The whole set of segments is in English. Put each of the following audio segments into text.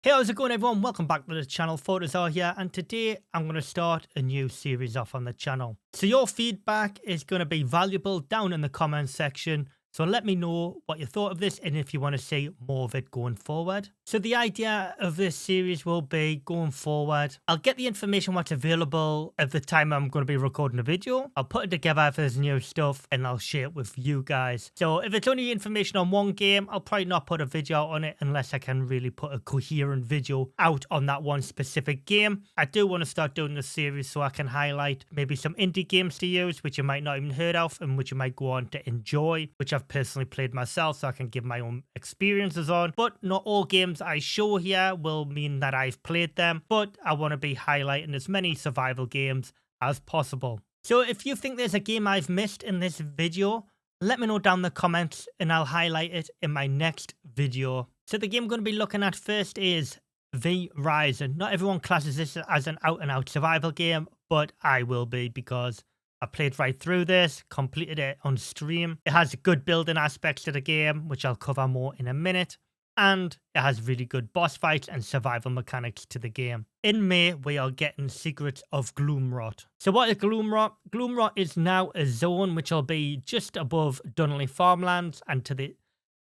Hey, how's it going everyone? Welcome back to the channel. Fortizar here, and today I'm going to start a new series off on the channel. So your feedback is going to be valuable down in the comments section. So let me know what you thought of this and if you want to see more of it going forward. So the idea of this series will be going forward, I'll get the information what's available at the time I'm going to be recording a video. I'll put it together if there's new stuff and I'll share it with you guys. So if it's only information on one game, I'll probably not put a video out on it unless I can really put a coherent video out on that one specific game. I do want to start doing this series so I can highlight maybe some indie games to use which you might not even heard of and which you might go on to enjoy, which I've personally played myself, so I can give my own experiences on. But not all games I show here will mean that I've played them, but I want to be highlighting as many survival games as possible. So if you think there's a game I've missed in this video, let me know down in the comments and I'll highlight it in my next video. So the game I'm going to be looking at first is Vrising. Not everyone classes this as an out-and-out survival game, but I will be because I played right through this, completed it on stream. It has good building aspects to the game, which I'll cover more in a minute. And it has really good boss fights and survival mechanics to the game. In May, we are getting Secrets of Gloomrot. So what is Gloomrot? Gloomrot is now a zone which will be just above Dunley Farmlands and to the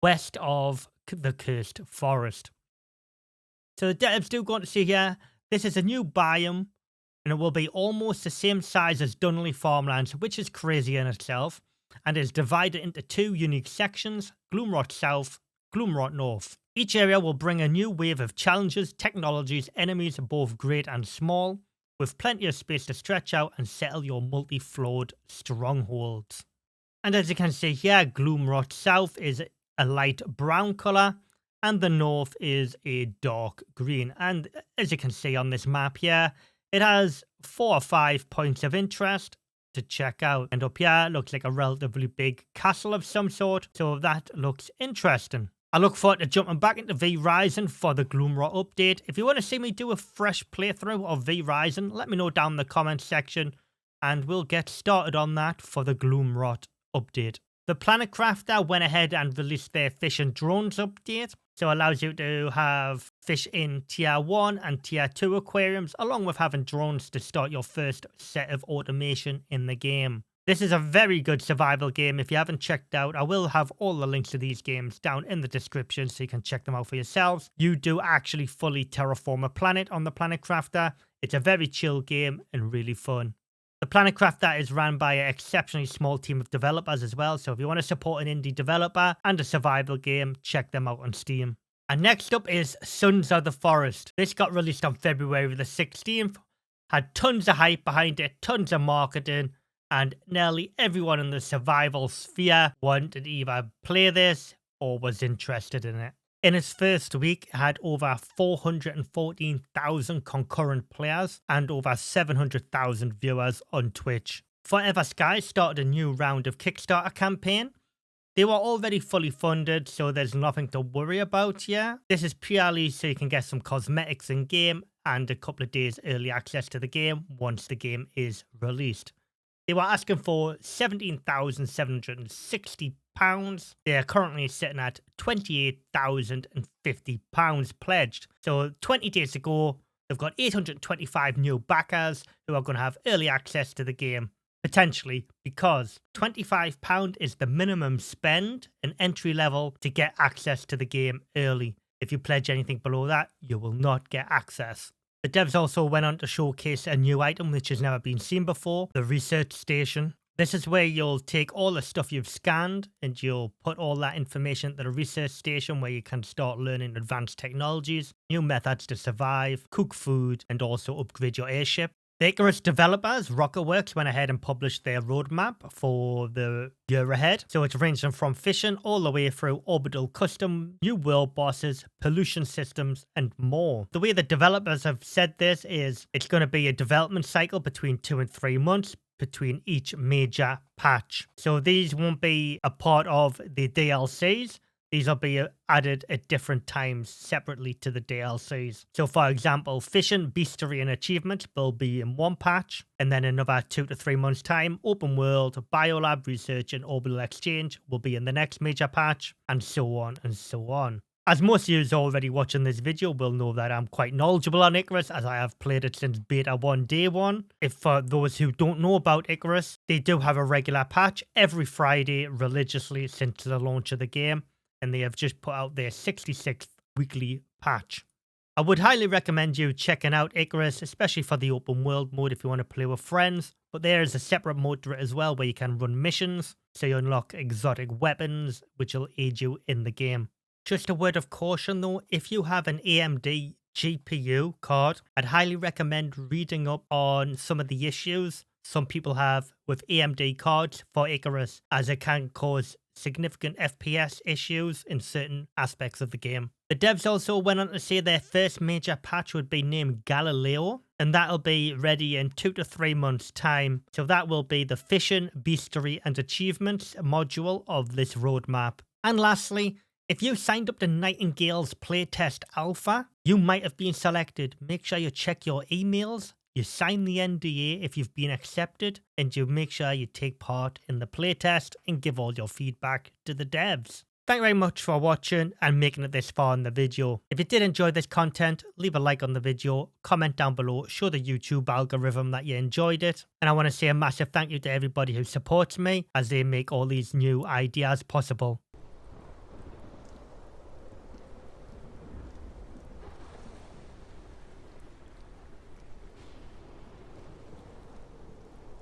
west of the Cursed Forest. So the devs do go on to see here, this is a new biome, and it will be almost the same size as Dunley Farmlands, which is crazy in itself, and is divided into two unique sections, Gloomrot South, Gloomrot North. Each area will bring a new wave of challenges, technologies, enemies both great and small, with plenty of space to stretch out and settle your multi-floored strongholds. And as you can see here, Gloomrot South is a light brown colour, and the north is a dark green. And as you can see on this map here, it has 4 or 5 points of interest to check out. And up here looks like a relatively big castle of some sort, so that looks interesting. I look forward to jumping back into Vrising for the Gloomrot update. If you want to see me do a fresh playthrough of Vrising, let me know down in the comments section and we'll get started on that for the Gloomrot update. The Planet Crafter went ahead and released their fish and drones update. So it allows you to have fish in tier 1 and tier 2 aquariums, along with having drones to start your first set of automation in the game. This is a very good survival game. If you haven't checked out, I will have all the links to these games down in the description so you can check them out for yourselves. You do actually fully terraform a planet on the Planet Crafter. It's a very chill game and really fun. The Planet Crafter is run by an exceptionally small team of developers as well, so if you want to support an indie developer and a survival game, check them out on Steam. And next up is Sons of the Forest. This got released on February the 16th, had tons of hype behind it, tons of marketing, and nearly everyone in the survival sphere wanted to either play this or was interested in it. In its first week, it had over 414,000 concurrent players and over 700,000 viewers on Twitch. Forever Sky started a new round of Kickstarter campaign. They were already fully funded, so there's nothing to worry about here. This is purely so you can get some cosmetics in game and a couple of days early access to the game once the game is released. They were asking for £17,760. They are currently sitting at £28,050 pledged. So 20 days ago, they've got 825 new backers who are going to have early access to the game. Potentially, because £25 is the minimum spend and entry level to get access to the game early. If you pledge anything below that, you will not get access. The devs also went on to showcase a new item which has never been seen before, the research station. This is where you'll take all the stuff you've scanned and you'll put all that information into the research station where you can start learning advanced technologies, new methods to survive, cook food, and also upgrade your airship. The Icarus developers, Rocketworks, went ahead and published their roadmap for the year ahead. So it's ranging from fishing all the way through orbital custom, new world bosses, pollution systems, and more. The way the developers have said this is it's going to be a development cycle between 2 and 3 months between each major patch. So these won't be a part of the DLCs. These will be added at different times separately to the DLCs. So for example, fishing, bestiary and achievements will be in one patch, and then another 2 to 3 months time, open world, biolab, research and orbital exchange will be in the next major patch, and so on and so on. As most of you already watching this video will know that I'm quite knowledgeable on Icarus, as I have played it since beta 1 day 1. If for those who don't know about Icarus, they do have a regular patch every Friday religiously since the launch of the game, and they have just put out their 66th weekly patch. I would highly recommend you checking out Icarus, especially for the open world mode if you want to play with friends. But there is a separate mode to it as well where you can run missions, so you unlock exotic weapons which will aid you in the game. Just a word of caution though, if you have an AMD GPU card, I'd highly recommend reading up on some of the issues some people have with AMD cards for Icarus, as it can cause significant FPS issues in certain aspects of the game. The devs also went on to say their first major patch would be named Galileo, and that'll be ready in 2 to 3 months time. So that will be the Fishing, Beastery and Achievements module of this roadmap. And lastly, if you signed up to Nightingale's playtest alpha, you might have been selected. Make sure you check your emails, you sign the NDA if you've been accepted, and you make sure you take part in the playtest and give all your feedback to the devs. Thank you very much for watching and making it this far in the video. If you did enjoy this content, leave a like on the video, comment down below, show the YouTube algorithm that you enjoyed it. And I want to say a massive thank you to everybody who supports me as they make all these new ideas possible.